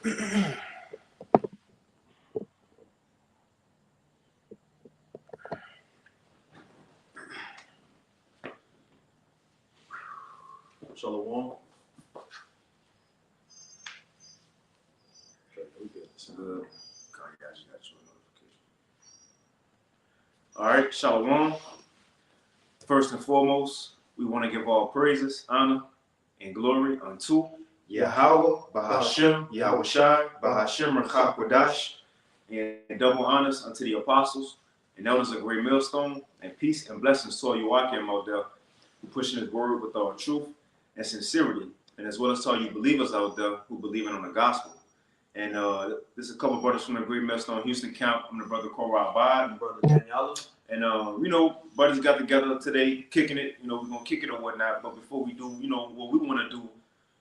Shalom. Okay, we good. It's good. Okay, got you a notification. All right, Shalom. First and foremost, we want to give all praises, honor, and glory unto Yahweh, Bahashem, Yahweh Shai, Bahashem, Rakha Kodash, and double honors unto the apostles and elders of Great Millstone, and peace and blessings to all you Wakim out there who pushing his word with all truth and sincerity, and as well as to all you believers out there who believe in on the gospel. And there's a couple brothers from the Great Millstone Houston camp. I'm the brother Korah Abad and brother Daniela. And, buddies got together today, kicking it. We're going to kick it or whatnot. But before we do, what we want to do,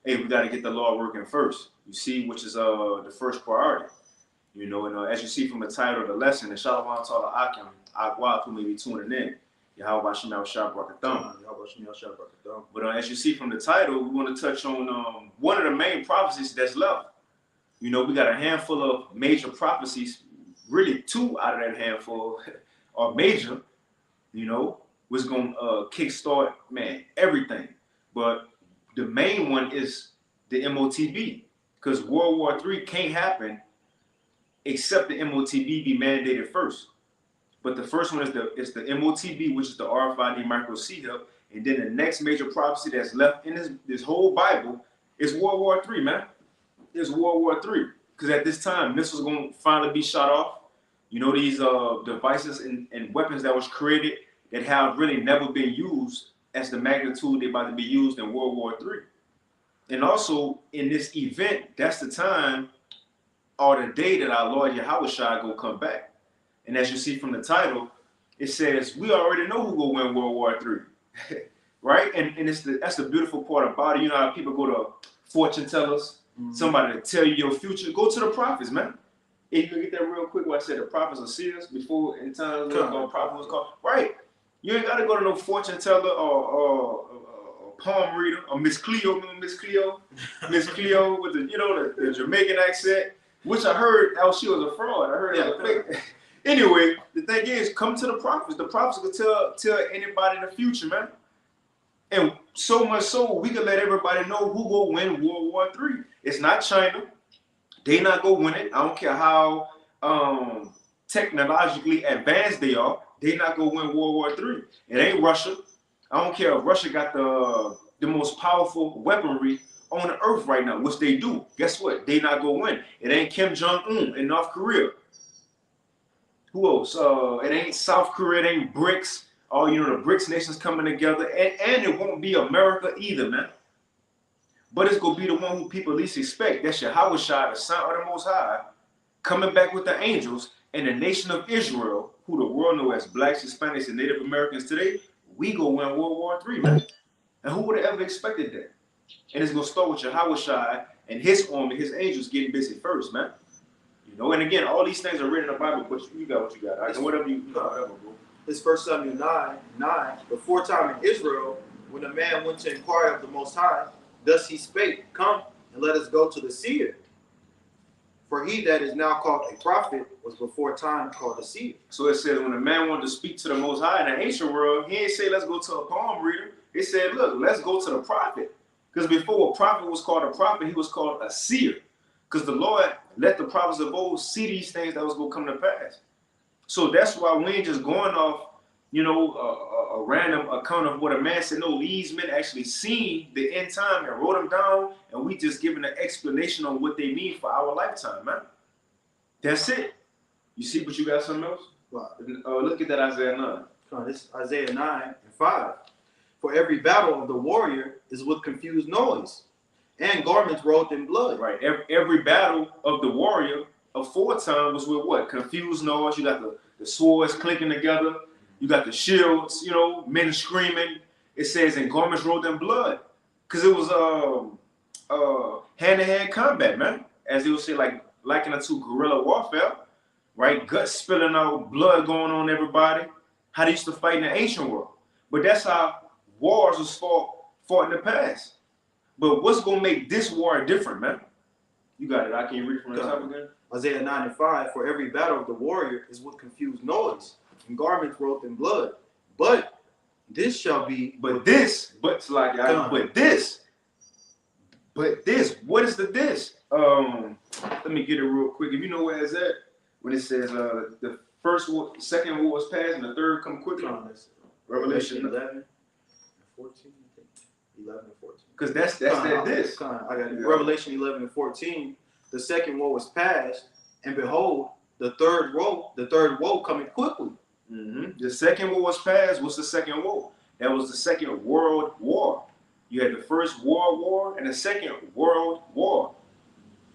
hey, we got to get the law working first, you see, which is the first priority. And as you see from the title of the lesson, the Shalom Ta'ala Akim, Akwad, who may be tuning in, Yahweh Bashim Yahweh Brakatham. But as you see from the title, we want to touch on one of the main prophecies that's left. We got a handful of major prophecies, really two out of that handful are major, was going to kickstart, everything. But the main one is the MOTB, because World War III can't happen except the MOTB be mandated first. But the first one is the MOTB, which is the RFID micro C-Hip. And then the next major prophecy that's left in this whole Bible is World War III, man. It's World War III. Because at this time, missiles going to finally be shot off. These devices and weapons that was created that have really never been used as the magnitude they're about to be used in World War III. And also, in this event, that's the time or the day that our Lord Yahweh Shai go come back. And as you see from the title, it says, we already know who will win World War III. Right? And that's the beautiful part about it. How people go to fortune tellers, somebody to tell you your future. Go to the prophets, man. If you can get that real quick, what I said, the prophets are seers before in times when the prophet was called. Right. You ain't got to go to no fortune teller or palm reader or Miss Cleo. Remember Miss Cleo? Miss Cleo with the Jamaican accent, which I heard she was a fraud. I heard it was fake. Anyway, the thing is, come to the prophets. The prophets can tell anybody in the future, man. And so much so, we can let everybody know who will win World War III. It's not China. They not gonna win it. I don't care how technologically advanced they are. They not gonna win World War III. It ain't Russia. I don't care if Russia got the most powerful weaponry on the earth right now, which they do. Guess what? They not gonna win. It ain't Kim Jong-un in North Korea. Who else? It ain't South Korea. It ain't BRICS. All the BRICS nations coming together, and it won't be America either, man. But it's going to be the one who people least expect. That's Yahweh Shai, the Son of the Most High, coming back with the angels, and the nation of Israel, who the world knows as blacks, Hispanics, and Native Americans today, we go win World War III, man. And who would have ever expected that? And it's going to start with Yahweh Shai and his army, his angels getting busy first, man. And again, all these things are written in the Bible, but you got what you got. Right? Whatever, bro. It's 1 Samuel 9. Before time in Israel, when a man went to inquire of the Most High, thus he spake, come and let us go to the seer. For he that is now called a prophet was before time called a seer. So it says when a man wanted to speak to the Most High in the ancient world, he ain't say let's go to a palm reader. He said, look, let's go to the prophet. Because before a prophet was called a prophet, he was called a seer. Because the Lord let the prophets of old see these things that was going to come to pass. So that's why we ain't just going off, a random account of what a man said. No, these men actually seen the end time and wrote them down, and we just giving an explanation on what they mean for our lifetime, man. That's it. You see, but you got something else? Wow. Look at that Isaiah 9. This Isaiah 9:5. For every battle of the warrior is with confused noise, and garments rolled in blood. Right. Every battle of the warrior aforetime was with what? Confused noise. You got the swords clinking together. You got the shields, men screaming. It says, and garments rolled in blood. Because it was hand-to-hand combat, man. As they would say, likened to guerrilla warfare, right? Guts spilling out, blood going on everybody. How they used to fight in the ancient world. But that's how wars was fought in the past. But what's going to make this war different, man? You got it. I can read it from the top again. Isaiah 9 and 5. For every battle of the warrior is with confused noise, and garments wrote in blood. But this shall be. But this. What is the this? Let me get it real quick. If you know where it's at, when it says the second war was passed and the third come quickly. Revelation 11 and 14. I think 11 and 14. Because that's that this. I got it. Yeah. Revelation 11 and 14. The second woe was past, and behold, the third woe coming quickly. The second war was passed. What's the second war? That was the Second World War. You had the First World War and the Second World War.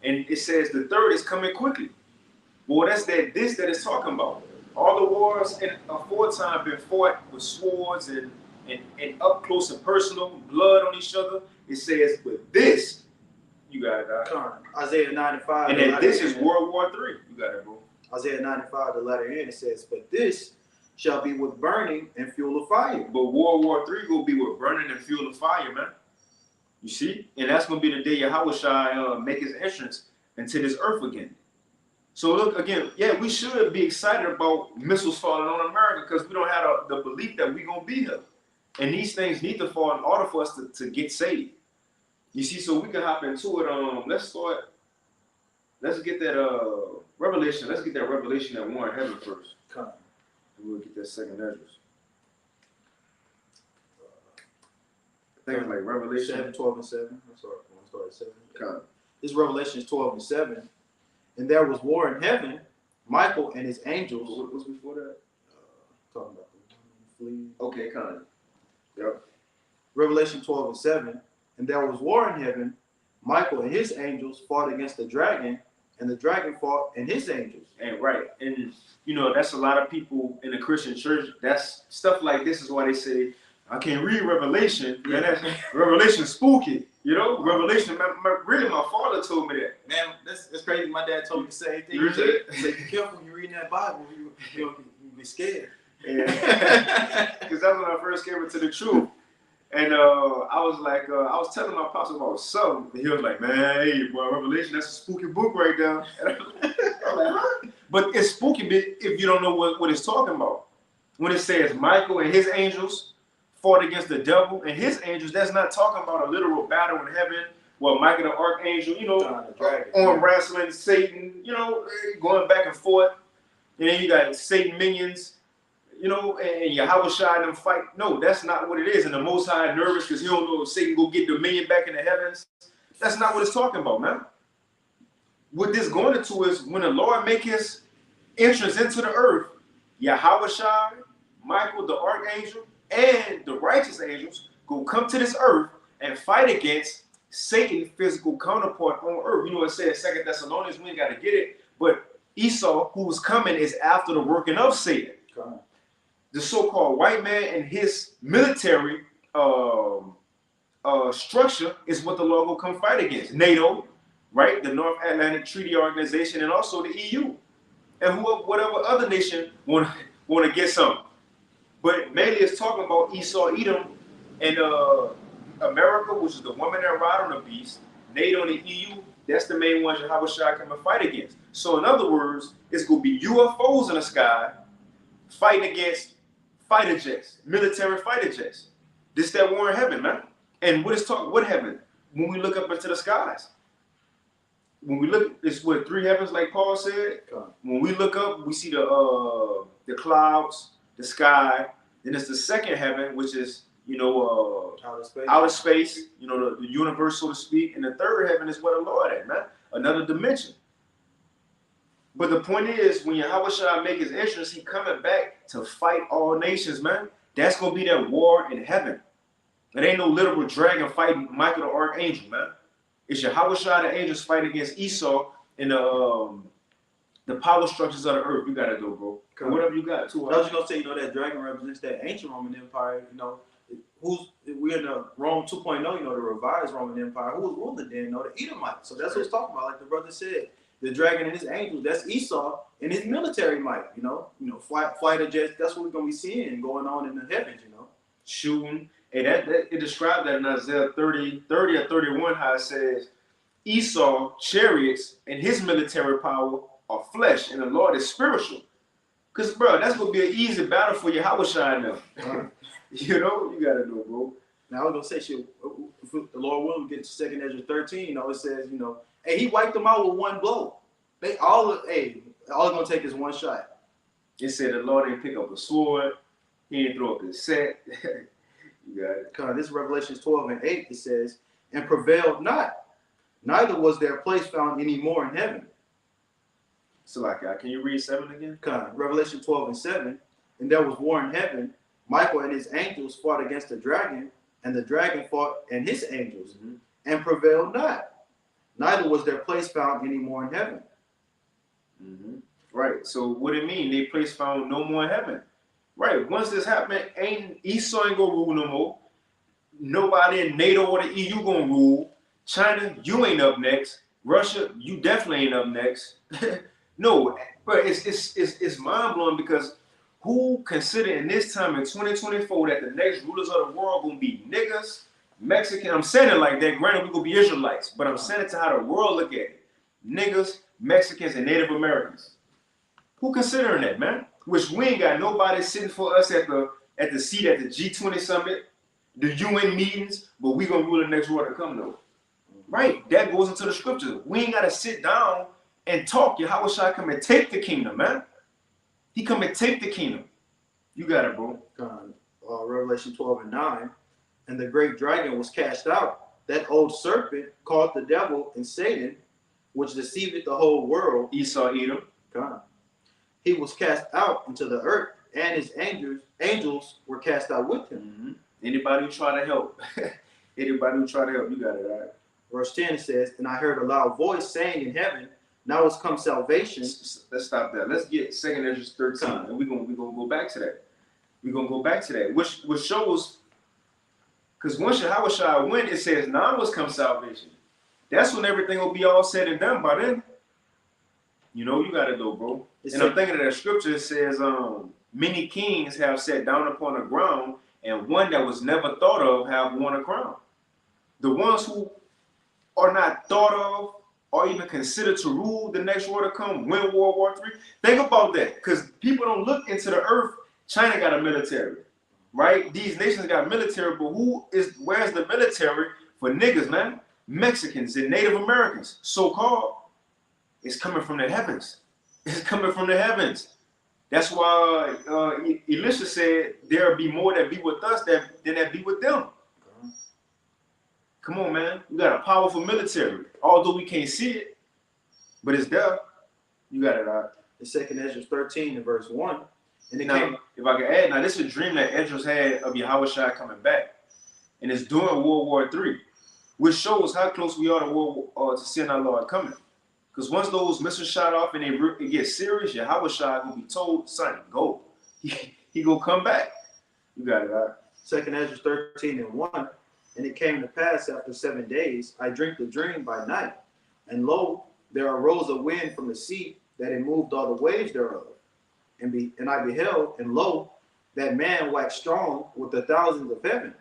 And it says the third is coming quickly. Well, that's that it's talking about. All the wars in aforetime been fought with swords and up close and personal, blood on each other. It says, but this, you got it, Isaiah 9 and 5. And then this is World War III. You got it, bro. Isaiah 9 and 5, the latter end, it says, but this shall be with burning and fuel of fire. But World War III will be with burning and fuel of fire, man. You see? And that's going to be the day Yahweh make his entrance into this earth again. So look, again, yeah, we should be excited about missiles falling on America because we don't have the belief that we're going to be here. And these things need to fall in order for us to get saved. You see, so we can hop into it. Let's get that Revelation. Let's get that Revelation that war in heaven first. Come. And we'll get that second address. I think it's like Revelation 7, 12, and 7. I'm sorry, I want to start at 7. Come. This is Revelation 12 and 7. And there was war in heaven, Michael and his angels. What was before that? Talking about the flee. Okay, kind of. Yep. Revelation 12 and 7. And there was war in heaven, Michael and his angels fought against the dragon, and the dragon fought and his angels. And right. And, you know, that's a lot of people in the Christian church. That's stuff like this is why they say, I can't read Revelation. Yeah. Man, Revelation spooky. You know, Revelation, really my father told me that. Man, that's crazy. My dad told me the same thing. You said, be careful when you're reading that Bible. You'll be scared. Because that's when I first came into the truth. And I was like, I was telling my pastor about something. And he was like, man, hey, boy, Revelation, that's a spooky book right there. And I'm like, huh? But it's spooky if you don't know what it's talking about. When it says Michael and his angels fought against the devil and his angels, that's not talking about a literal battle in heaven. Well, Michael the archangel, you know, on wrestling Satan, you know, going back and forth. And then you got Satan minions, you know, and Yahweh and them fight. No, that's not what it is. And the Most High nervous because he don't know if Satan go get dominion back in the heavens. That's not what it's talking about, man. What this going into is when the Lord make his entrance into the earth, Yahweh, Michael the archangel, and the righteous angels go come to this earth and fight against Satan's physical counterpart on earth. You know it says 2 Thessalonians, we ain't got to get it, but Esau, who was coming, is after the working of Satan. The so-called white man and his military structure is what the Lord will come fight against. NATO, right? The North Atlantic Treaty Organization, and also the EU, and whatever other nation want to get something. But mainly it's talking about Esau, Edom, and America, which is the woman that ride on the beast, NATO and the EU, that's the main ones Yahweh Shai come and fight against. So in other words, it's going to be UFOs in the sky fighting against fighter jets, military fighter jets. This that war in heaven, man. And what heaven? When we look up into the skies. When we look, it's what, 3 heavens, like Paul said. When we look up, we see the clouds, the sky. Then it's the second heaven, which is, you know, outer space, you know, the universe, so to speak. And the third heaven is where the Lord at, man. Another dimension. But the point is, when Yahweh Shai make his entrance, he coming back to fight all nations, man. That's going to be that war in heaven. It ain't no literal dragon fighting Michael the archangel, man. It's Yahweh Shai, the angels fight against Esau and the power structures of the earth. You got to go, bro. Whatever you got, too. I was just going to say, you know, that dragon represents that ancient Roman Empire, you know. We're in the Rome 2.0, you know, the revised Roman Empire. Who was ruling then? You know, the Edomites. So that's what it's talking about, like the brother said. The dragon and his angels, that's Esau and his military might, you know, fighter jets, that's what we're going to be seeing going on in the heavens, you know. Shooting. And it described that in Isaiah 30 or 31, how it says, Esau chariots and his military power are flesh, and the Lord is spiritual. Because, bro, that's going to be an easy battle for you. How was I now? You know, you got to know, bro. Now, I was going to say, shit, if the Lord will get to 2nd Ezra 13, you know, it says, you know, hey, he wiped them out with one blow. All it's going to take is one shot. It said the Lord didn't pick up a sword. He didn't throw up his set. You got it. This is Revelations 12 and 8. It says, and prevailed not. Neither was their place found any more in heaven. So, like, can you read 7 again? Revelation 12 and 7. And there was war in heaven. Michael and his angels fought against the dragon, and the dragon fought and his angels, and prevailed not. Neither was their place found any more in heaven. Right. So, what it mean? They place found no more in heaven. Right. Once this happened, Esau ain't gonna rule no more. Nobody in NATO or the EU gonna rule. China, you ain't up next. Russia, you definitely ain't up next. No, but it's mind blowing because who considered in this time in 2024 that the next rulers of the world gonna be niggas, Mexican? I'm saying it like that. Granted, we gonna be Israelites, but I'm saying it to how the world look at it. Niggas, Mexicans, and Native Americans. Who considering that, man? Which we ain't got nobody sitting for us at the seat at the G20 summit, the UN meetings, but we gonna rule the next world to come though. Right, that goes into the scriptures. We ain't gotta sit down and talk. Yahweh Shai come and take the kingdom, man. He come and take the kingdom. You got it, bro. Revelation 12 and 9. And the great dragon was cast out, that old serpent called the devil and Satan, which deceiveth the whole world. Esau, Edom. He was cast out into the earth, and his angels were cast out with him. Anybody who try to help. Anybody who try to help, you got it, all right? Verse 10 says, and I heard a loud voice saying in heaven, now has come salvation. Let's stop there. Let's get 2nd Ezra 13, and we're gonna go back to that. We're gonna go back to that, which shows, because once Yahweh Shai went, it says now has come salvation. That's when everything will be all said and done by then. You know, you got it though, bro. And I'm thinking of that scripture. It says, many kings have sat down upon the ground, and one that was never thought of have won a crown. The ones who are not thought of or even considered to rule the next world to come, win World War III. Think about that, because people don't look into the earth. China got a military, right? These nations got military, but where's the military for niggas, man? Mexicans and Native Americans, so-called. It's coming from the heavens. It's coming from the heavens. That's why Elisha said there'll be more that be with us than that be with them. Come on, man. We got a powerful military. Although we can't see it, but it's there. You got it, all right. It's 2nd Ezra 13 and verse 1. And if I can add, now this is a dream that Esdras had of Yahweh Shai coming back. And it's during World War III, which shows how close we are to seeing our Lord coming. Because once those missiles shot off and it gets serious, Yahweh Shai will be told, son, go. He gonna come back. You got it, all right. 2nd Ezra 13 and 1. And it came to pass after 7 days, I dreamt the dream by night. And lo, there arose a wind from the sea that it moved all the waves thereof. And I beheld, and lo, that man waxed strong with the thousands of heaven.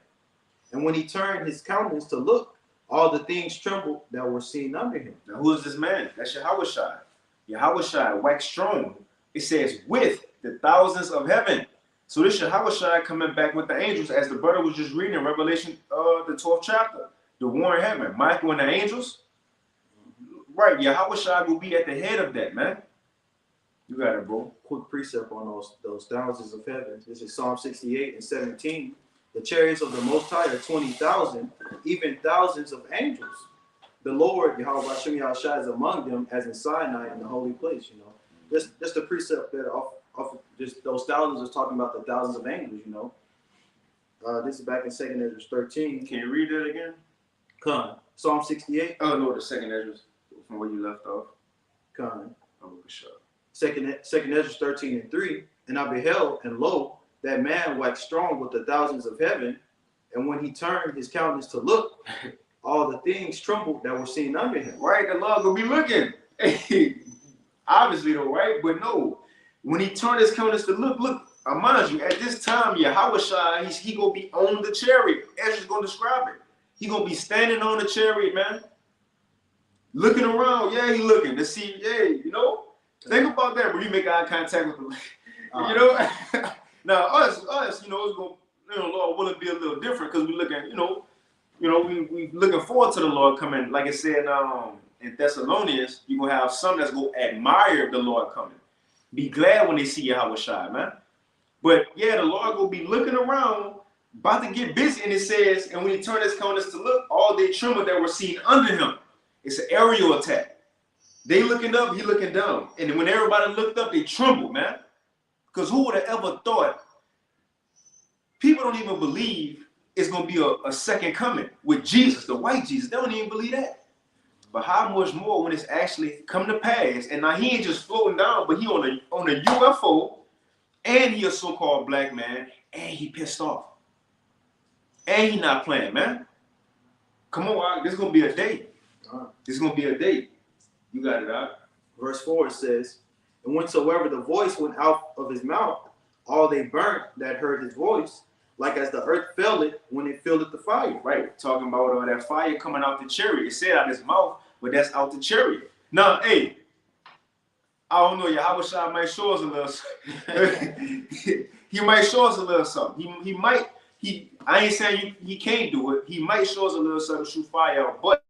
And when he turned his countenance to look, all the things trembled that were seen under him. Now, who is this man? That's Yahweh Shai. Yahweh Shai waxed strong. It says, with the thousands of heaven. So this Yahweh Shai coming back with the angels, as the brother was just reading in Revelation, the 12th chapter. The war in heaven. Michael and the angels. Right, Yahweh Shai will be at the head of that, man. You got it, bro. Quick precept on those thousands of heaven. This is Psalm 68 and 17. The chariots of the Most High are 20,000, even thousands of angels. The Lord, Yahweh Hashem Yahushua, is among them, as in Sinai in the holy place. You know, just the precept that off just those thousands is talking about the thousands of angels. You know, this is back in 2nd Ezra 13. Can you read that again? Psalm 68. Oh no, the 2nd Ezra from where you left off. Oh, sure. Second Ezra 13 and 3. And I beheld, and lo, that man waxed strong with the thousands of heaven, and when he turned his countenance to look, all the things trembled that were seen under him. Right, the Lord gonna be looking. Obviously though, right? But no, when he turned his countenance to look, mind you, at this time, Yahweh Shai, he gonna be on the chariot. Ezra's gonna describe it. He gonna be standing on the chariot, man. Looking around, yeah, he looking to see, hey, you know. Think about that when you make eye contact with him. You know. Now us, you know, it's gonna, you know, Lord willing, be a little different because we looking, you know, we looking forward to the Lord coming. Like it said in Thessalonians, you gonna have some that's gonna admire the Lord coming. Be glad when they see Yahweh Shai, man. But yeah, the Lord will be looking around, about to get busy, and it says, and when he turned his countenance to look, all they trembled that were seen under him. It's an aerial attack. They looking up, he looking down. And when everybody looked up, they trembled, man. Because who would have ever thought? People don't even believe it's going to be a second coming with Jesus, the white Jesus. They don't even believe that. But how much more when it's actually come to pass? And now he ain't just floating down, but he on a UFO, and he a so-called black man, and he pissed off. And he not playing, man. Come on, this is going to be a day. This is going to be a day. You got it, out. Verse 4 says, and whensoever the voice went out of his mouth, all they burnt that heard his voice, like as the earth felt it when it filled the fire. Right, talking about that fire coming out the chariot. It said out his mouth, but that's out the chariot. Now, hey, I don't know, Yahweh Shai might show us a little. He might show us a little something. I ain't saying he can't do it. He might show us a little something, shoot fire out, but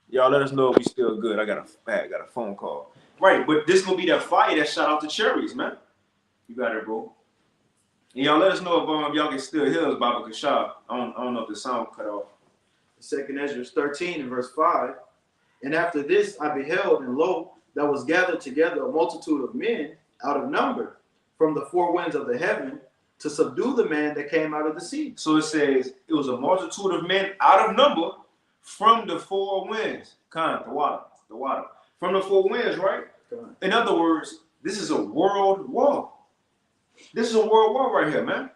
y'all let us know if we still good. I got a phone call. Right, but this gonna be that fire that shot out the cherries, man. You got it, bro. And y'all let us know if y'all can still hear us, Baba Kashab. I don't know if the sound cut off. 2nd Ezra 13 and verse 5. And after this I beheld, and lo, that was gathered together a multitude of men out of number from the four winds of the heaven to subdue the man that came out of the sea. So it says it was a multitude of men out of number from the four winds. The water. From the four winds, right? In other words, this is a world war. This is a world war right here, man.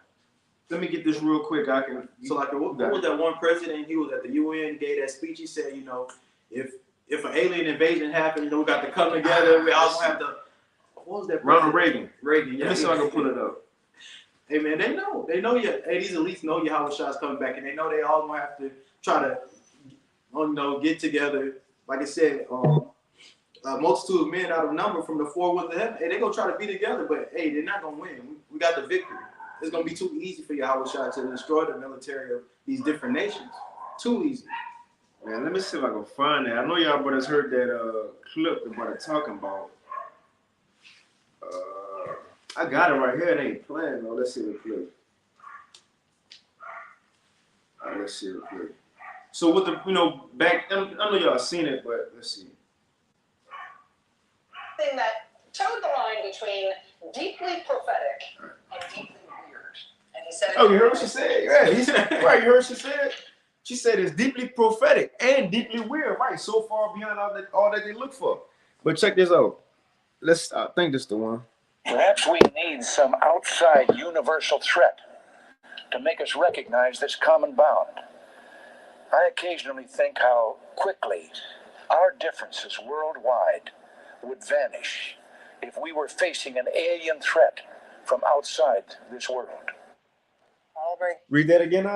Let me get this real quick. So like, what was that one president? He was at the UN, gave that speech. He said, you know, if an alien invasion happened, you know, we got to come together. We also have to. What was that? Ronald Reagan. Reagan. Yeah. Let me see if I can pull it up. Hey man, they know you. Hey, these elites know Yahweh Shai's coming back, and they know they all gonna have to try to, you know, get together. Like I said, a multitude of men out of number from the four winds of heaven. Hey, they gonna try to be together, but hey, they're not gonna win. We got the victory. It's gonna be too easy for Yahweh Shai to destroy the military of these different nations. Too easy. Man, let me see if I can find that. I know y'all brothers heard that clip the brother talking about. I got it right here. It ain't playing though. Let's see the clip. All right, let's see the clip. So with the, you know, back, I know y'all seen it, but let's see. Thing that towed the line between deeply prophetic and deeply weird. And he said, oh, you heard what she said? Yeah, he said, right, you heard what she said? She said it's deeply prophetic and deeply weird, right? So far beyond all that they look for. But check this out. I think this is the one. Perhaps we need some outside universal threat to make us recognize this common bond. I occasionally think how quickly our differences worldwide would vanish if we were facing an alien threat from outside this world. Read that again,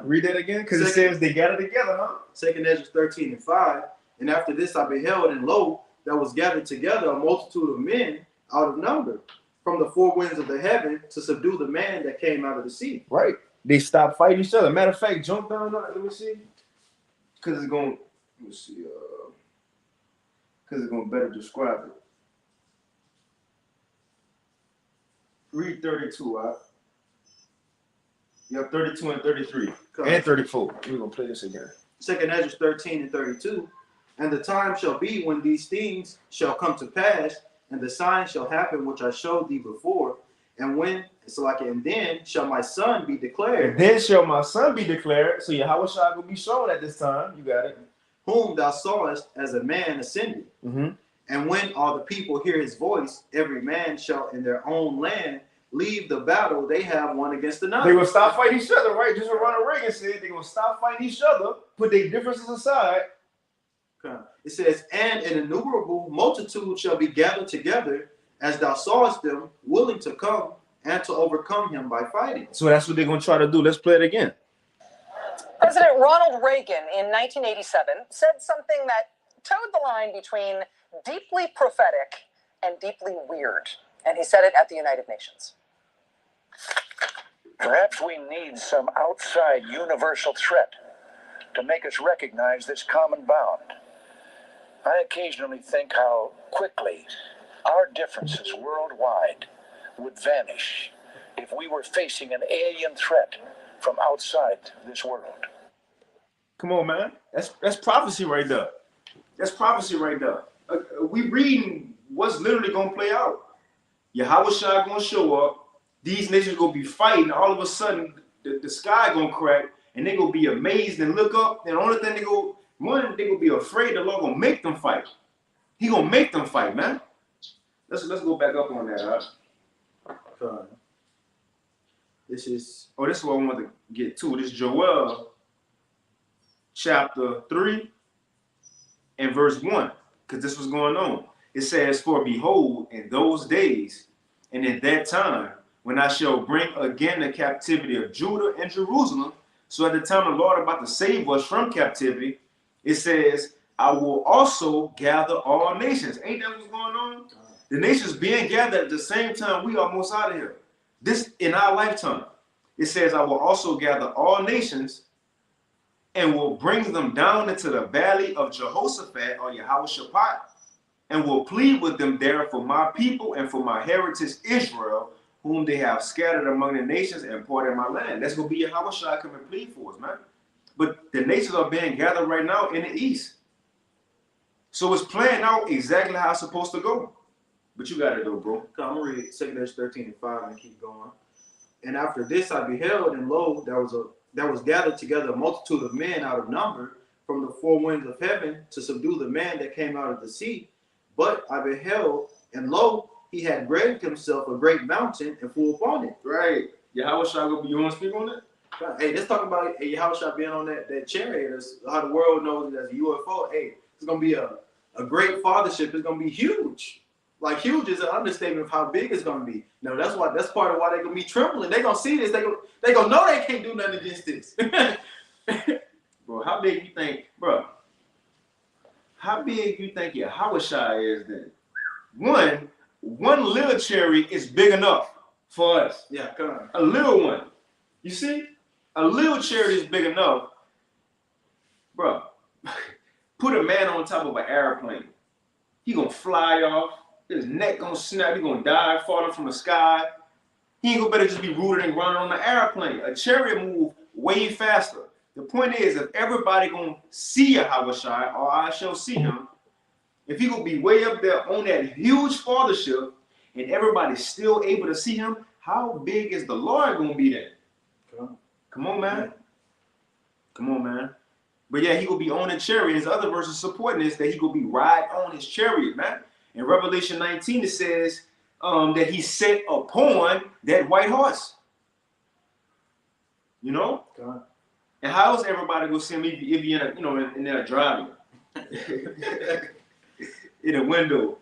read that again, because it says they gathered together, huh? 2nd Ezra 13 and 5. And after this I beheld, and lo, that was gathered together a multitude of men out of number from the four winds of the heaven to subdue the man that came out of the sea. Right. They stopped fighting each other. Matter of fact, jump down. Let me see. Because it's going. Let me see. Because it's going to better describe it. Read 32 out. Yep, 32 and 33. And 34. We're going to play this again. 2nd Ezra 13 and 32. And the time shall be when these things shall come to pass, and the sign shall happen which I showed thee before. And then shall my son be declared. And then shall my son be declared. So Yahweh Shai will be shown at this time. You got it. Whom thou sawest as a man ascending. Mm-hmm. And when all the people hear his voice, every man shall in their own land leave the battle they have one against another. They will stop fighting each other, right? Just what Ronald Reagan said. They're going to stop fighting each other, put their differences aside. Okay. It says, and an innumerable multitude shall be gathered together, as thou sawest them, willing to come and to overcome him by fighting. So that's what they're going to try to do. Let's play it again. President Ronald Reagan in 1987 said something that towed the line between deeply prophetic and deeply weird. And he said it at the United Nations. Perhaps we need some outside universal threat to make us recognize this common bound. I occasionally think how quickly our differences worldwide would vanish if we were facing an alien threat from outside this world. Come on, man. That's prophecy right there. That's prophecy right there. We reading what's literally going to play out. Yahweh Shai going to show up. These nations going to be fighting. All of a sudden, the sky going to crack. And they going to be amazed and look up. And the only thing they going to be afraid the Lord going to make them fight. He going to make them fight, man. Let's go back up on that, huh? This is what I want to get to. This is Joel chapter 3 and verse 1, because this was going on. It says, "For behold, in those days and in that time, when I shall bring again the captivity of Judah and Jerusalem." So at the time the Lord about to save us from captivity, it says, "I will also gather all nations." Ain't that what's going on? The nations being gathered at the same time. We almost out of here. This in our lifetime. It says, "I will also gather all nations and will bring them down into the valley of Jehoshaphat," or Yehoshaphat, "and will plead with them there for my people and for my heritage Israel, whom they have scattered among the nations and poured in my land." That's going to be Yehoshua come and plead for us, man. But the nations are being gathered right now in the east. So it's playing out exactly how it's supposed to go. But you got it though, bro. I'm going to read 2 Kings 13 and 5 and keep going. "And after this I beheld, and lo, there was gathered together a multitude of men out of number from the four winds of heaven to subdue the man that came out of the sea. But I beheld, and lo, he had graved himself a great mountain and flew upon it." Right. Yehoshua, you want to speak on that? Hey, let's talk about Yehoshua being on that chariot. That's how the world knows it as a UFO. Hey, it's going to be a great fathership. It's going to be huge. Like, huge is an understatement of how big it's going to be. Now, that's part of why they're going to be trembling. They're going to see this. They're going to know they can't do nothing against this. Bro, how big you think, bro? How big you think Yehoshua is then? One little chariot is big enough for us. Yeah, come on. A little one. You see? A little chariot is big enough. Bro, put a man on top of an airplane. He going to fly off. His neck going to snap. He going to die falling from the sky. He ain't going to better just be rooted and running on the airplane. A chariot move way faster. The point is, if everybody going to see Yahushua, or I shall see him, if he going to be way up there on that huge fathership, and everybody's still able to see him, how big is the Lord going to be then? Come on, man. Come on, man. But yeah, he will be on a chariot. His other verses supporting this, that he will be right on his chariot, man. In Revelation 19, it says that he sat upon that white horse. You know? God. And how is everybody going to see him if you in there driving? In a window.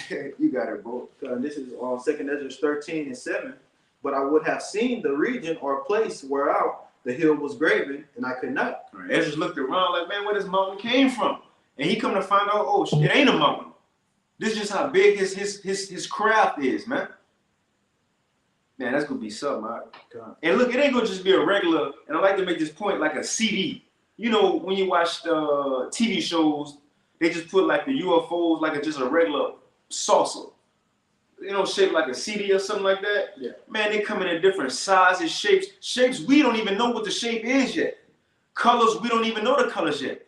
You got it, bro. This is on 2 Ezra 13 and 7. "But I would have seen the region or place whereout the hill was graven, and I could not." Right. Ezra looked around like, man, where this mountain came from? And he come to find out, oh, it ain't a mountain. This is just how big his craft is, man. Man, that's gonna be something, man. And look, it ain't gonna just be a regular, and I like to make this point, like a CD. You know, when you watch TV shows, they just put like the UFOs like just a regular saucer. You know, shaped like a CD or something like that. Yeah. Man, they come in different sizes, shapes we don't even know what the shape is yet. Colors, we don't even know the colors yet.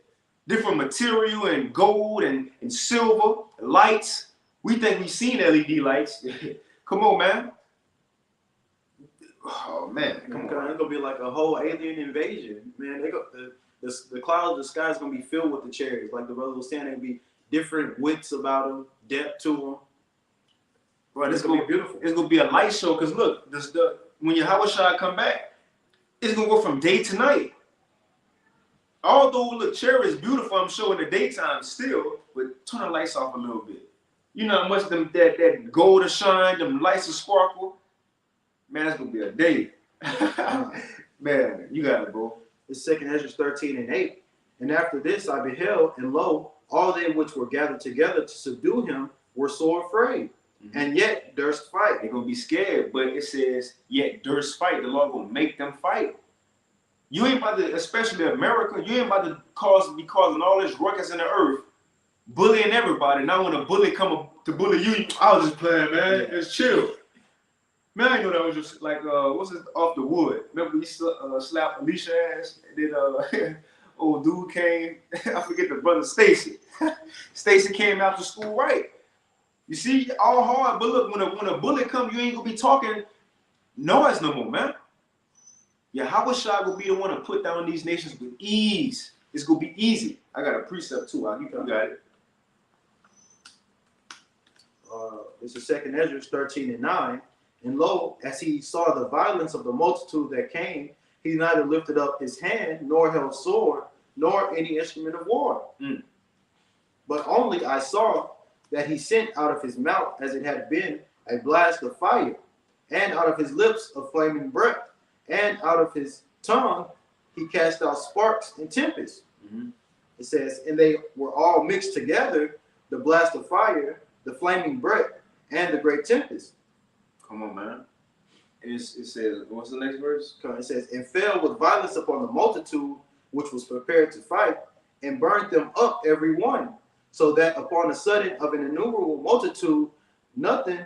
Different material and gold and silver, lights. We think we've seen LED lights. Come on, man. Oh, man. Come on. It's going to be like a whole alien invasion. Man, the clouds, the sky is going to be filled with the chariots. Like the brother was saying, there'll be different widths about them, depth to them. Bro, it's gonna be beautiful. It's gonna be a light show, because look, when Yahushua come back, it's gonna go from day to night. Although the chariot is beautiful, I'm sure in the daytime still, but turn the lights off a little bit. You know how much that gold will shine, them lights will sparkle. Man, that's gonna be a day. Man, you got it, bro. It's 2nd Ezra 13 and 8. And after this I beheld, and lo, all they which were gathered together to subdue him were sore afraid, and yet durst fight. They're gonna be scared, but it says, yet durst fight. The Lord gonna make them fight. You ain't about to, especially America, you ain't about to be causing all this ruckus in the earth, bullying everybody. Now when a bully come up to bully you, I was just playing, man. Yeah. It's chill. Man, I know that was just like, what's it, Off the Wood. Remember he slapped Alicia ass? And then old dude came, I forget the brother, Stacy. Stacy came after school, right? You see, all hard, but look, when a bully come, you ain't gonna be talking noise no more, man. Yahweh Shai will be the one to put down these nations with ease. It's gonna be easy. I got a precept too. You got it. This is 2nd Ezra 13 and 9. And lo, as he saw the violence of the multitude that came, he neither lifted up his hand, nor held sword, nor any instrument of war. But only I saw that he sent out of his mouth, as it had been, a blast of fire, and out of his lips a flaming breath, and out of his tongue he cast out sparks and tempests. It says, and they were all mixed together, the blast of fire, the flaming breath, and the great tempest. Come on, man. It says, what's the next verse? It says, and fell with violence upon the multitude which was prepared to fight, and burnt them up every one, so that upon the sudden of an innumerable multitude, nothing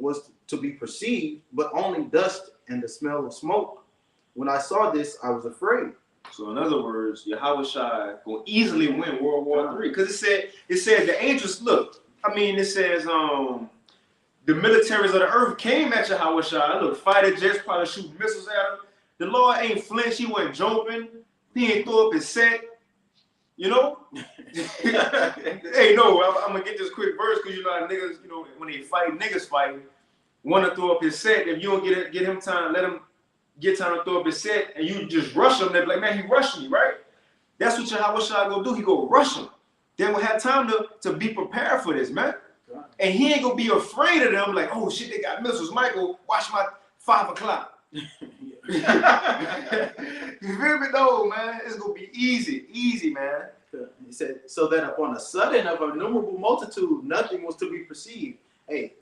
was to be perceived, but only dust and the smell of smoke. When I saw this, I was afraid. So in other words, Yahweh Shai will easily win World War III. Because it said the angels, look, I mean, it says the militaries of the earth came at Yahweh Shai. Look, fighter jets probably shooting missiles at him. The Lord ain't flinched. He wasn't jumping. He ain't throw up his set. You know? Hey, no, I'm going to get this quick verse because, you know, niggas, you know, when they fight, niggas fighting, want to throw up his set. If you don't get him time, let him get time to throw up his set, and you just rush him, they be like, man, he rushed me, right? That's what Yahweh Shai go do. He go rush him. Then we'll have time to be prepared for this, man. And he ain't gonna be afraid of them, like, oh shit, they got missiles. Michael, watch my 5 o'clock. You feel me though, man? It's gonna be easy, man. He said, so that upon a sudden of an innumerable multitude, nothing was to be perceived. Hey,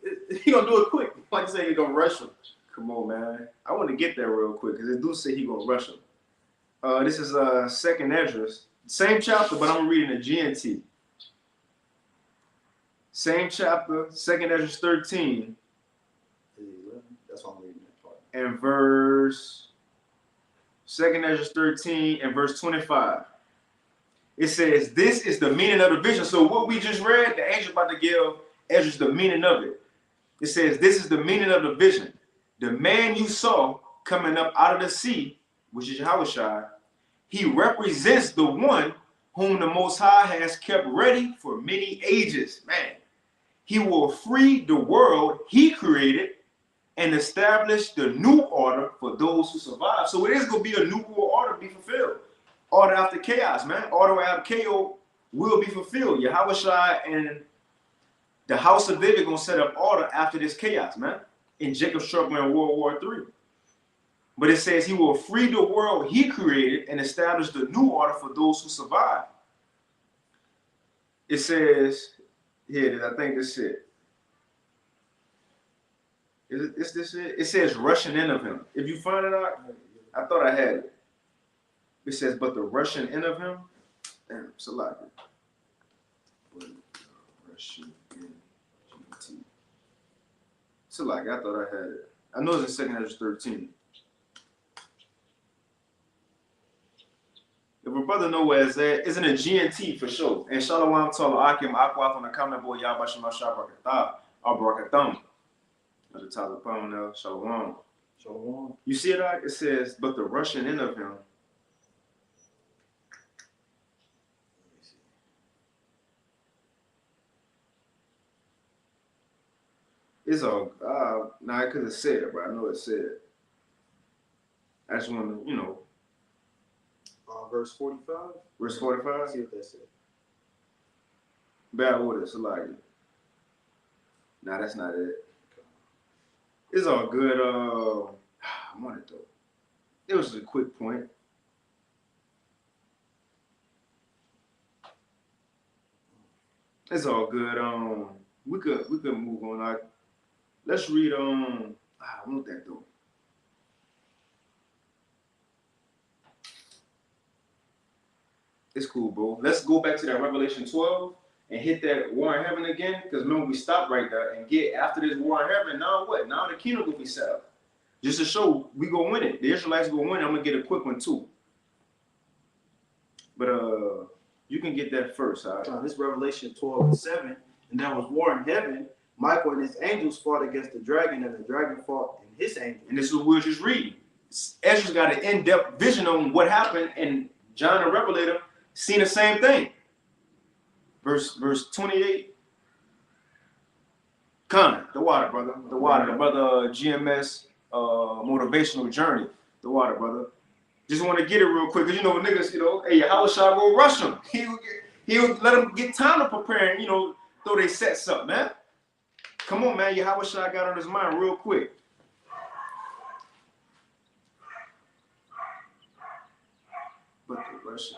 he gonna do it quick. Like I say, he gonna rush him. Come on, man. I want to get there real quick because it do say he gonna rush him. This is 2nd Ezra, same chapter, but I'm reading the GNT. Same chapter, 2nd Ezra 13. That's what I'm reading that part. And verse 2nd Ezra 13 and verse 25. It says, this is the meaning of the vision. So what we just read, the angel about to give Ezra the meaning of it. It says, this is the meaning of the vision. The man you saw coming up out of the sea, which is Yahweh Shai, he represents the one whom the Most High has kept ready for many ages. Man, he will free the world he created and establish the new order for those who survive. So it is going to be a new world order be fulfilled. Order after chaos, man. Order after chaos will be fulfilled. Yahweh Shai and the house of David going to set up order after this chaos, man. In Jacob's trouble in World War III. But it says he will free the world he created and establish the new order for those who survive. It says, here, I think this it. Is this it? It says rushing in of him. If you find it out, I thought I had it. It says, but the rushing in of him, damn, it's a lot. Rushing in. It's a lot. I thought I had it. I know it's in 2nd Ezra 13. If a brother know where it's at, it's in a GNT for sure. And Shalom Tala Akim Aquath on the comment board, Yabashim Ashabrakatah, Abrakatham. At the top of the poem now, Shalom. Shalom. You see it out? It says, but the rushing in of him. It's all, nah, I could have said it, but I know it said it. I just want to, you know. Verse 45. Verse 45? See what that said. Bad order, Salagi. Nah, that's not it. It's all good. I wanted to. It was a quick point. It's all good. We could move on. Like, let's read. I want that though. It's cool, bro. Let's go back to that Revelation 12 and hit that war in heaven again. Because remember, we stopped right there and get after this war in heaven. Now what? Now the kingdom will be set up. Just to show we go win it. The Israelites go win it. I'm gonna get a quick one too. But you can get that first. All right? This Revelation 12:7, and there was war in heaven. Michael and his angels fought against the dragon, and the dragon fought in his angels. And this is what we were just reading. Ezra's got an in-depth vision on what happened, and John the Revelator seen the same thing. Verse 28. Connor, the water, brother. The water, the brother GMS motivational journey. The water, brother. Just want to get it real quick, because you know niggas, hey, how shall I go rush him? He'll let them get time to prepare and throw their sets up, man. Come on, man. How shall I got on his mind real quick? But the Russian,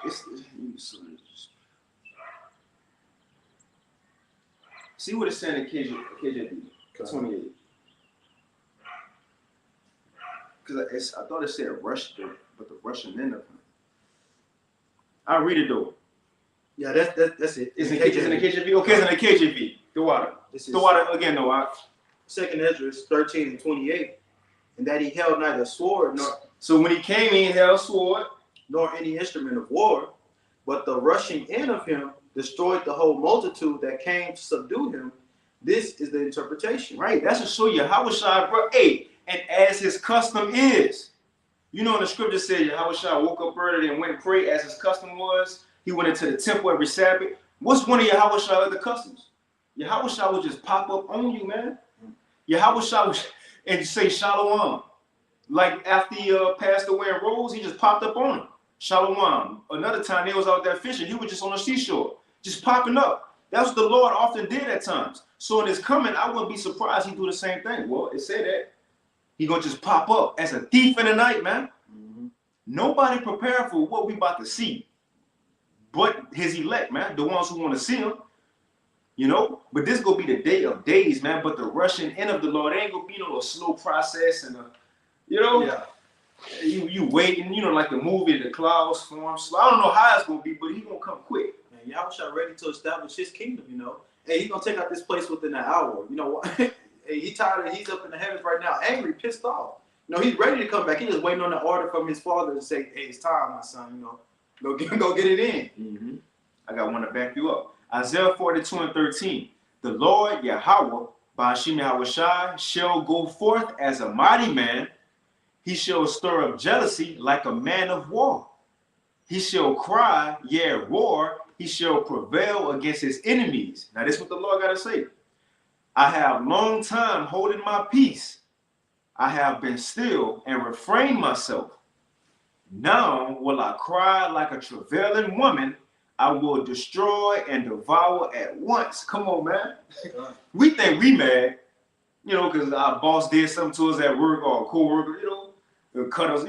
see what it's saying in KJV 28. Because I thought it said Russian, but the Russian end of him. I'll read it though. Yeah, that's it. It's in the KJV. Okay, it's in the KJV. The water. The water again, though. 2nd Ezra 13:28, and that he held neither sword nor. So when he came, he held sword nor any instrument of war, but the rushing in of him destroyed the whole multitude that came to subdue him. This is the interpretation. Right. That's to show you how Shai, bro. Hey, and as his custom is. In the scripture says Yahushua woke up early and went and prayed as his custom was. He went into the temple every Sabbath. What's one of Yahushua's other customs? Yahushua would just pop up on you, man. Yahushua would and say Shalom. Like after he passed away and rose, he just popped up on him. Shalom. Another time they was out there fishing. He was just on the seashore, just popping up. That's what the Lord often did at times. So in his coming, I wouldn't be surprised he do the same thing. Well, it said that. He gonna just pop up as a thief in the night, man. Mm-hmm. Nobody prepared for what we about to see, but his elect, man, the ones who want to see him, But this gonna be the day of days, man. But the rushing in of the Lord ain't gonna be a slow process and Yeah. You waiting, like the movie, the clouds form. So I don't know how it's gonna be, but he gonna come quick. Man, Yahushua ready to establish his kingdom, Hey, he gonna take out this place within an hour. You know what? Hey, he's tired. He's up in the heavens right now, angry, pissed off. He's ready to come back. He's just waiting on the order from his father to say, "Hey, it's time, my son. Go get it in." Mm-hmm. I got one to back you up. Isaiah 42:13. The Lord Yahweh, Ba'ashim Yahushai, shall go forth as a mighty man. He shall stir up jealousy like a man of war. He shall cry, yea, roar. He shall prevail against his enemies. Now, this is what the Lord got to say. I have long time holding my peace. I have been still and refrained myself. Now will I cry like a travailing woman. I will destroy and devour at once. Come on, man. We think we mad, because our boss did something to us at work or a co-worker, cut us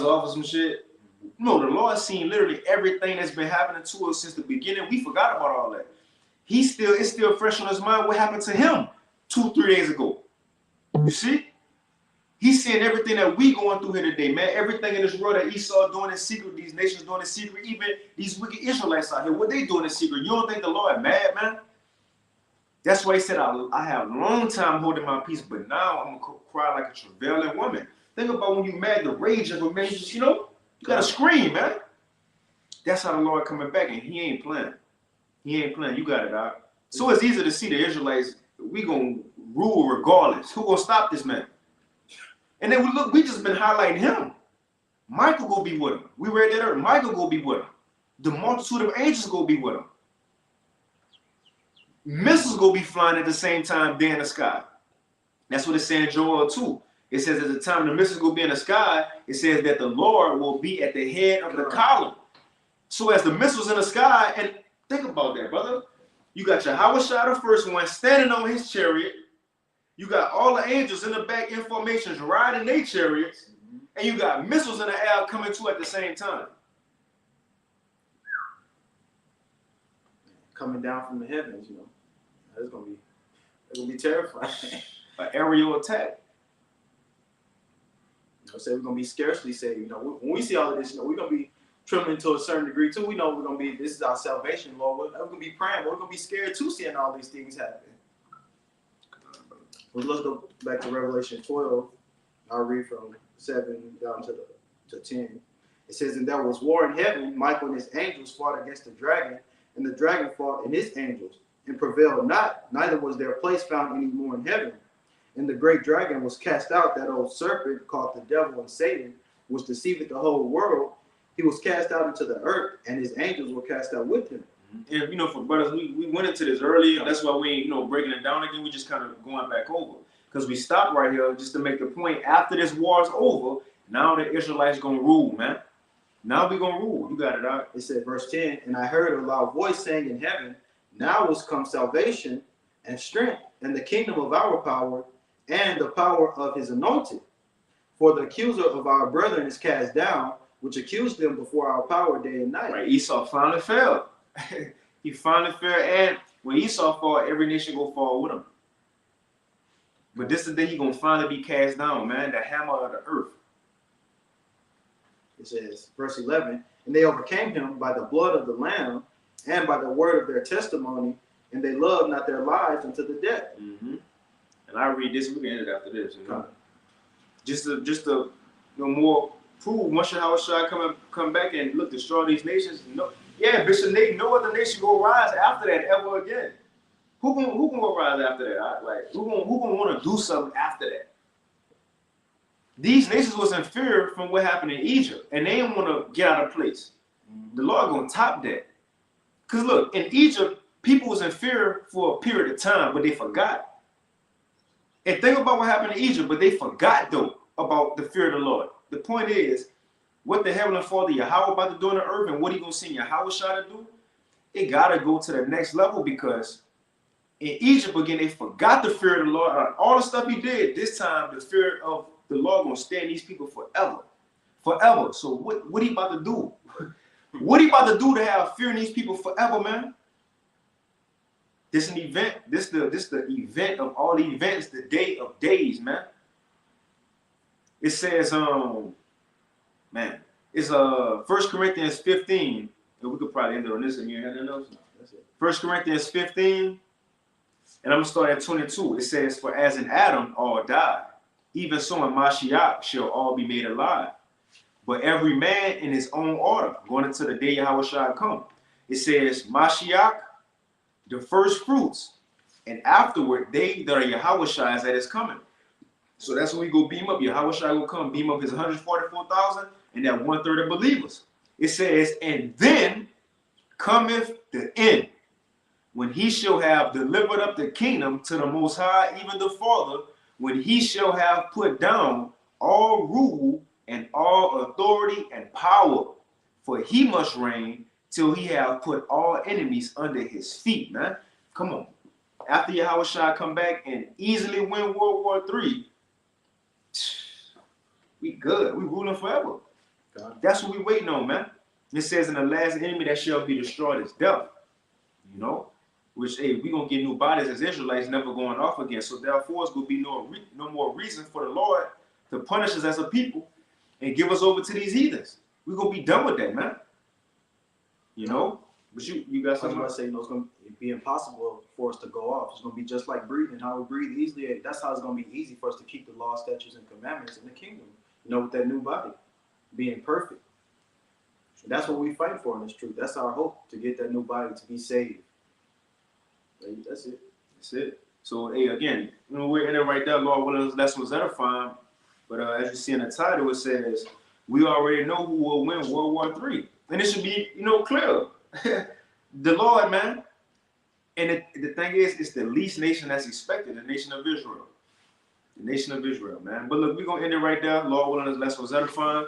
off or some shit. No, the Lord seen literally everything that's been happening to us since the beginning. We forgot about all that. It's still fresh on his mind what happened to him 2-3 days ago. You see? He's seeing everything that we going through here today, man. Everything in this world that Esau doing in secret, these nations doing in secret, even these wicked Israelites out here, what they doing in secret. You don't think the Lord mad, man? That's why he said, I have a long time holding my peace, but now I'm going to cry like a travailing woman. Think about when you mad, the rage of a man, you got to scream, man. That's how the Lord coming back, and he ain't playing. He ain't playing. You got it, out. So it's easy to see the Israelites, we going to rule regardless. Who going to stop this man? And then we just been highlighting him. Michael go be with him. We read that earlier. Michael go be with him. The multitude of angels go be with him. Missiles go be flying at the same time there in the sky. That's what it's saying in Joel 2. It says at the time the missiles go be in the sky, it says that the Lord will be at the head of the column. So as the missiles in the sky, and think about that, brother. You got Yahushua, the first one, standing on his chariot. You got all the angels in the back in formations riding their chariots, and you got missiles in the air coming to at the same time. Coming down from the heavens, you know. That's gonna be terrifying. An aerial attack. You know, say we're gonna be scarcely saved. You know, when we see all of this, you know, we're gonna be trembling to a certain degree too. We know we're gonna be. This is our salvation, Lord. We're gonna be praying. We're gonna be scared too, seeing all these things happen. Well, let's go back to Revelation 12. I'll read from 7 down to 10. It says, "And there was war in heaven. Michael and his angels fought against the dragon, and the dragon fought and his angels, and prevailed not. Neither was their place found any more in heaven. And the great dragon was cast out, that old serpent called the devil and Satan, which deceiveth the whole world. He was cast out into the earth, and his angels were cast out with him." And you know, for brothers, we went into this earlier. That's why we ain't, you know, breaking it down again. We just kind of going back over, because we stopped right here just to make the point. After this war is over, now the Israelites gonna rule, man. Now we gonna rule. You got it out. It said, verse 10, "And I heard a loud voice saying in heaven, Now is come salvation and strength, and the kingdom of our power, and the power of his anointed. For the accuser of our brethren is cast down, which accused them before our power day and night." Right, Esau finally fell. He finally fell, and when Esau fall, every nation gonna fall with him. But this is the day he gonna finally be cast down, man. The hammer of the earth. It says, verse 11, "And they overcame him by the blood of the Lamb and by the word of their testimony, and they loved not their lives unto the death." And I read this. We can end it after this. You know, just to you know, more prove once Yahweh come back and look destroy these nations. No, yeah, Bishop Nate, no other nation will rise after that ever again. Who can go rise after that? Like who gonna want to do something after that? These nations was in fear from what happened in Egypt, and they didn't want to get out of place. The Lord gonna top that. Cause look, in Egypt, people was in fear for a period of time, but they forgot. And think about what happened in Egypt, but they forgot though about the fear of the Lord. The point is, what the Heavenly Father Yahweh about to do on the earth, and what he gonna send Yahweh to do, it gotta go to the next level, because in Egypt again, they forgot the fear of the Lord. All the stuff he did, this time the fear of the Lord gonna stay in these people forever. Forever. So what he about to do? What he about to do to have fear in these people forever, man? This an event. This the event of all the events, the day of days, man. It says, man, it's 1 Corinthians 15. And we could probably end it on this, and you have nothing else. That's it. 1 Corinthians 15, and I'm gonna start at 22. It says, "For as in Adam all died, even so in Mashiach shall all be made alive. But every man in his own order, going into the day Yahweh shall come." It says, Mashiach, the first fruits, and afterward they that are Yahweh Shai's that is coming. So that's when we go beam up. Yahweh Shai will come, beam up his 144,000 and that 1/3 of believers. It says, "And then cometh the end, when he shall have delivered up the kingdom to the Most High, even the Father, when he shall have put down all rule and all authority and power. For he must reign till he have put all enemies under his feet." Man, come on. After Yahweh shall come back and easily win World War III, we good. We ruling forever. God. That's what we waiting on, man. It says, "In the last enemy that shall be destroyed is death." You know, which, hey, we gonna get new bodies as Israelites, never going off again. So therefore, it's gonna be no more reason for the Lord to punish us as a people and give us over to these heathens. We're gonna be done with that, man. You know? But you got something? I was about to say, you know, it's gonna be impossible for us to go off. It's gonna be just like breathing, how we breathe easily. That's how it's gonna be easy for us to keep the law, statutes, and commandments in the kingdom. You know, with that new body, being perfect. That's what we fight for in this truth. That's our hope, to get that new body to be saved. That's it. That's it. So, hey, again, you know, we're in it right there. Lord willing, this lesson was edifying. But as you see in the title, it says, we already know who will win World War III. And it should be, you know, clear. The Lord, man. And the thing is, it's the least nation that's expected, the nation of Israel. The nation of Israel, man. But look, we're going to end it right there. Lord willing, this lesson was edifying.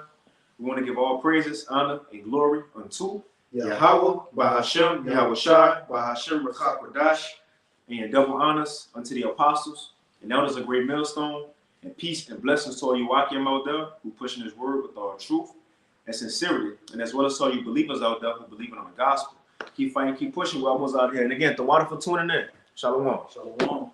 We want to give all praises, honor, and glory unto Yahweh, Bahashem, Yahweh Shai, Bahashem, Rakak Radash, and double honors unto the apostles And elders a great millstone. And peace and blessings to all you Wakim out there who pushing his word with all truth and sincerity. And as well as all you believers out there who believe in the gospel. Keep fighting, keep pushing. We're almost out here. And again, the water for tuning in. Shalom. Shalom.